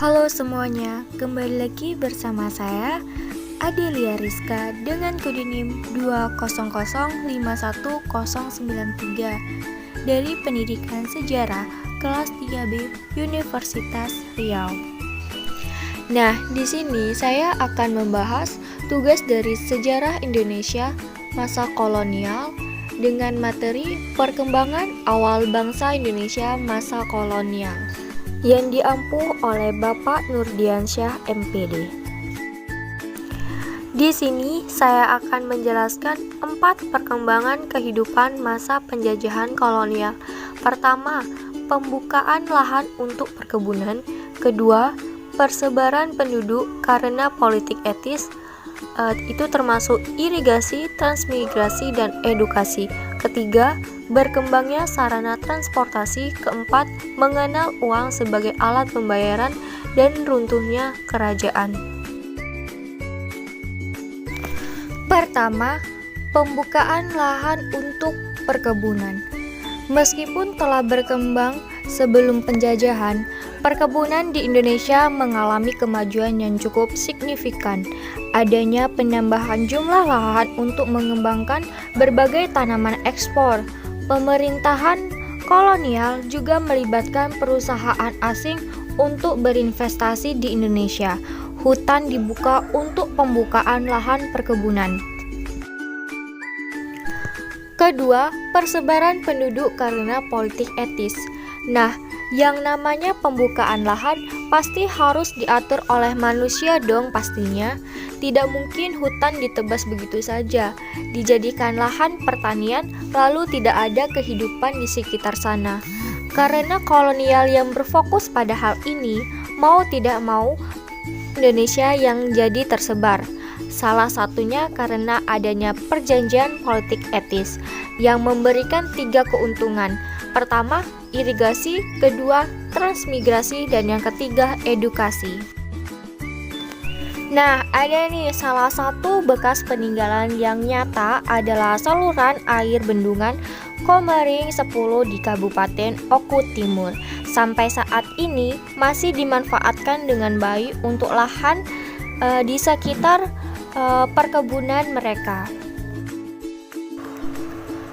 Halo semuanya, kembali lagi bersama saya Adelia Rizka dengan kode NIM 200510993 dari Pendidikan Sejarah kelas 3B Universitas Riau. Nah, di sini saya akan membahas tugas dari sejarah Indonesia masa kolonial dengan materi perkembangan awal bangsa Indonesia masa kolonial yang diampu oleh Bapak Nurdiansyah MPD. Di sini saya akan menjelaskan 4 perkembangan kehidupan masa penjajahan kolonial. Pertama, pembukaan lahan untuk perkebunan. Kedua, persebaran penduduk karena politik etis, itu termasuk irigasi, transmigrasi, dan edukasi. Ketiga, berkembangnya sarana transportasi. Keempat, mengenal uang sebagai alat pembayaran dan runtuhnya kerajaan. Pertama, pembukaan lahan untuk perkebunan. Meskipun telah berkembang sebelum penjajahan, perkebunan di Indonesia mengalami kemajuan yang cukup signifikan. Adanya penambahan jumlah lahan untuk mengembangkan berbagai tanaman ekspor. Pemerintahan kolonial juga melibatkan perusahaan asing untuk berinvestasi di Indonesia. Hutan dibuka untuk pembukaan lahan perkebunan. Kedua, persebaran penduduk karena politik etis. Nah, yang namanya pembukaan lahan pasti harus diatur oleh manusia dong pastinya. Tidak mungkin hutan ditebas begitu saja, dijadikan lahan pertanian lalu tidak ada kehidupan di sekitar sana. Karena kolonial yang berfokus pada hal ini, mau tidak mau Indonesia yang jadi tersebar. Salah satunya karena adanya perjanjian politik etis yang memberikan 3 keuntungan. Pertama, irigasi, kedua, transmigrasi, dan yang ketiga, edukasi. Nah, ada nih salah satu bekas peninggalan yang nyata adalah saluran air bendungan Komering 10 di Kabupaten Oku Timur. Sampai saat ini masih dimanfaatkan dengan baik untuk lahan di sekitar perkebunan mereka.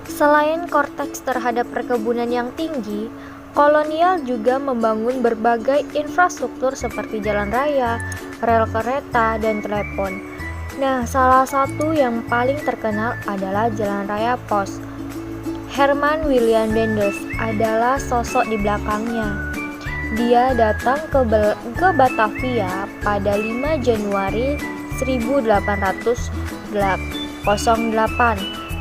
Selain korteks terhadap perkebunan yang tinggi, kolonial juga membangun berbagai infrastruktur seperti jalan raya, rel kereta, dan telepon. Nah, salah satu yang paling terkenal adalah Jalan Raya Pos. Herman William Dendels adalah sosok di belakangnya. Dia datang ke Batavia pada 5 Januari 1808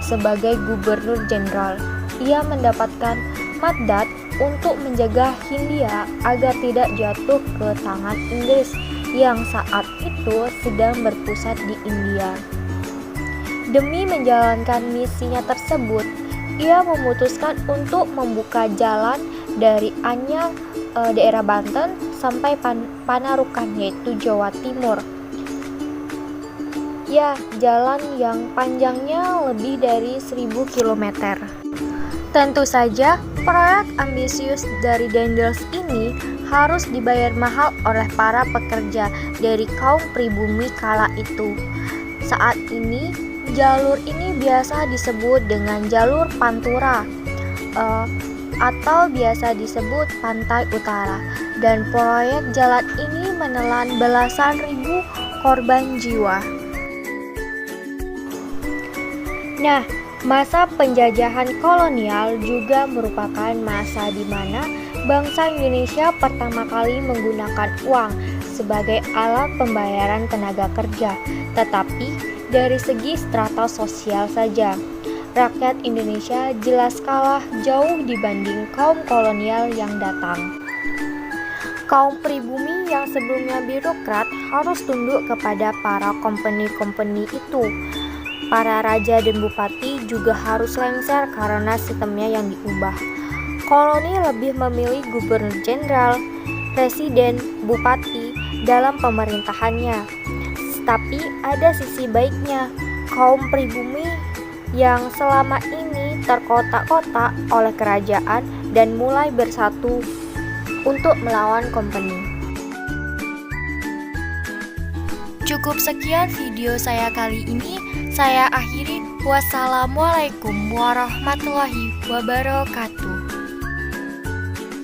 sebagai gubernur jenderal. Ia mendapatkan mandat untuk menjaga Hindia agar tidak jatuh ke tangan Inggris yang saat itu sedang berpusat di India. Demi menjalankan misinya tersebut, ia memutuskan untuk membuka jalan dari Anyar, daerah Banten, sampai Panarukan, yaitu Jawa Timur. Ya, jalan yang panjangnya lebih dari 1000 km. Tentu saja, proyek ambisius dari Dendels ini harus dibayar mahal oleh para pekerja dari kaum pribumi kala itu. Saat ini, jalur ini biasa disebut dengan jalur Pantura atau biasa disebut Pantai Utara, dan proyek jalan ini menelan belasan ribu korban jiwa. Nah, masa penjajahan kolonial juga merupakan masa di mana bangsa Indonesia pertama kali menggunakan uang sebagai alat pembayaran tenaga kerja. Tetapi dari segi strata sosial saja, rakyat Indonesia jelas kalah jauh dibanding kaum kolonial yang datang. Kaum pribumi yang sebelumnya birokrat harus tunduk kepada para company-company itu. Para raja dan bupati juga harus lengser karena sistemnya yang diubah. Koloni lebih memilih gubernur jenderal, presiden, bupati dalam pemerintahannya. Tapi ada sisi baiknya, kaum pribumi yang selama ini terkotak-kotak oleh kerajaan dan mulai bersatu untuk melawan company. Cukup sekian video saya kali ini. Saya akhiri. Wassalamualaikum warahmatullahi wabarakatuh.